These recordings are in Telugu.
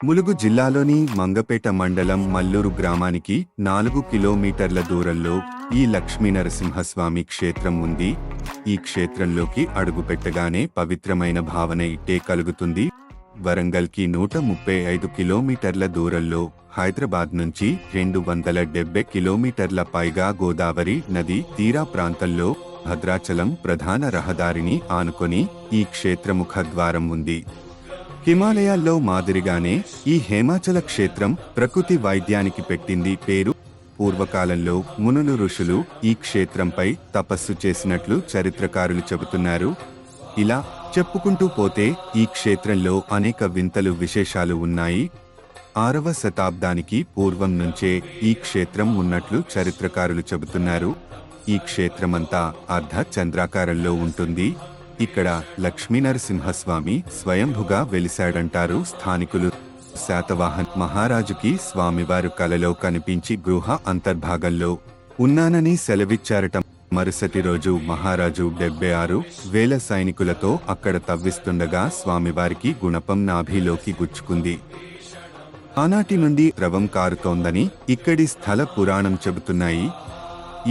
ములుగు జిల్లాలోని మంగపేట మండలం మల్లూరు గ్రామానికి 4 కిలోమీటర్ల దూరంలో ఈ లక్ష్మీనరసింహస్వామి క్షేత్రం ఉంది. ఈ క్షేత్రంలోకి అడుగుపెట్టగానే పవిత్రమైన భావన ఇట్టే కలుగుతుంది. వరంగల్కి 135 కిలోమీటర్ల దూరంలో, హైదరాబాద్ నుంచి 270 కిలోమీటర్ల పైగా గోదావరి నది తీరా ప్రాంతంలో భద్రాచలం ప్రధాన రహదారిని ఆనుకొని ఈ క్షేత్రముఖ ద్వారం ఉంది. హిమాలయాల్లో మాదిరిగానే ఈ హేమాచల క్షేత్రం ప్రకృతి వైద్యానికి పెట్టింది పేరు. పూర్వకాలంలో మునులు ఋషులు ఈ క్షేత్రంపై తపస్సు చేసినట్లు చరిత్రకారులు చెబుతున్నారు. ఇలా చెప్పుకుంటూ పోతే ఈ క్షేత్రంలో అనేక వింతలు విశేషాలు ఉన్నాయి. 6వ శతాబ్దానికి పూర్వం నుంచే ఈ క్షేత్రం ఉన్నట్లు చరిత్రకారులు చెబుతున్నారు. ఈ క్షేత్రమంతా అర్ధ చంద్రాకారంలో ఉంటుంది. ఇక్కడ లక్ష్మీనరసింహస్వామి స్వయంభుగా వెలిశాడంటారు స్థానికులు. శాతవాహన్ మహారాజుకి స్వామివారు కలలో కనిపించి గృహ అంతర్భాగంలో ఉన్నానని సెలవిచ్చారట. మరుసటి రోజు మహారాజు 76,000 సైనికులతో అక్కడ తవ్విస్తుండగా స్వామివారికి గుణపం నాభిలోకి గుచ్చుకుంది. ఆనాటి నుండి ద్రవం కారుతోందని ఇక్కడి స్థల పురాణం చెబుతున్నాయి.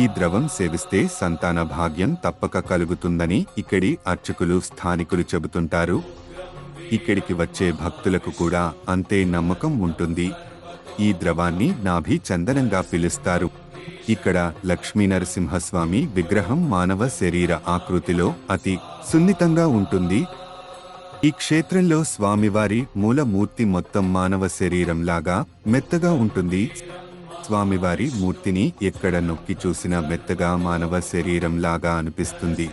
ఈ ద్రవం సేవిస్తే సంతాన భాగ్యం తప్పక కలుగుతుందని ఇక్కడి అర్చకులు స్థానికులు చెబుతుంటారు. ఇక్కడికి వచ్చే భక్తులకు కూడా అంతే నమ్మకం ఉంటుంది. ఈ ద్రవాన్ని నాభి చందనంగా పిలుస్తారు. ఇక్కడ లక్ష్మీనరసింహస్వామి విగ్రహం మానవ శరీర ఆకృతిలో అతి సున్నితంగా ఉంటుంది. ఈ క్షేత్రంలో స్వామివారి మూలమూర్తి మొత్తం మానవ శరీరంలాగా మెత్తగా ఉంటుంది. స్వామివారి మూర్తిని ఎక్కడ నొక్కి చూసినా మెత్తగా మానవ శరీరంలాగా అనిపిస్తుంది.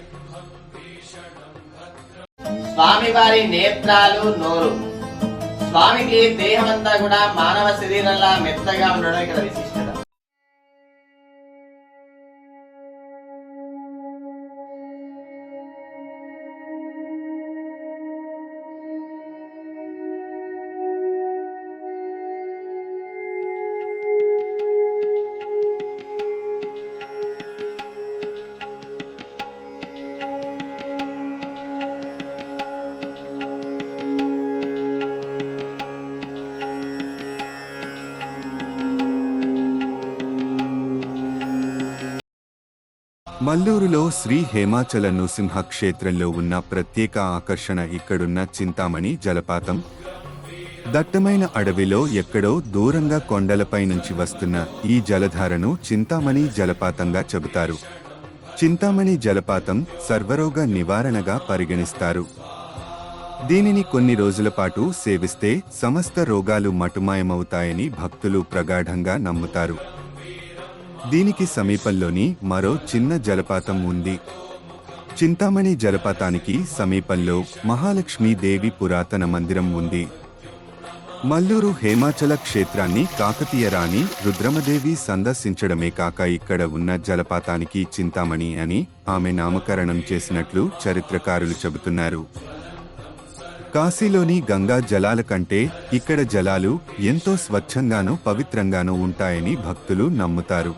స్వామివారి నేత్రాలు, నోరు, స్వామికి దేహమంతా కూడా మానవ శరీరంలా మెత్తగా ఉండడం ఇక్కడ విశిష్టత. మల్లూరులో శ్రీ హేమాచల నృసింహ క్షేత్రంలో ఉన్న ప్రత్యేక ఆకర్షణ ఇక్కడున్న చింతామణి జలపాతం. దట్టమైన అడవిలో ఎక్కడో దూరంగా కొండలపై నుంచి వస్తున్న ఈ జలధారను చింతామణి జలపాతంగా చెబుతారు. చింతామణి జలపాతం సర్వరోగ నివారణగా పరిగణిస్తారు. దీనిని కొన్ని రోజుల పాటు సేవిస్తే సమస్త రోగాలు మటుమాయమవుతాయని భక్తులు ప్రగాఢంగా నమ్ముతారు. దీనికి సమీపంలోని మరో చిన్న జలపాతం ఉంది. చింతామణి జలపాతానికి సమీపంలో మహాలక్ష్మీదేవి పురాతన మందిరం ఉంది. మల్లూరు హేమాచల క్షేత్రాన్ని కాకతీయ రాణి రుద్రమదేవి సందర్శించడమే కాక ఇక్కడ ఉన్న జలపాతానికి చింతామణి అని ఆమె నామకరణం చేసినట్లు చరిత్రకారులు చెబుతున్నారు. కాశీలోని గంగా జలాల కంటే ఇక్కడ జలాలు ఎంతో స్వచ్ఛంగానూ పవిత్రంగానూ ఉంటాయని భక్తులు నమ్ముతారు.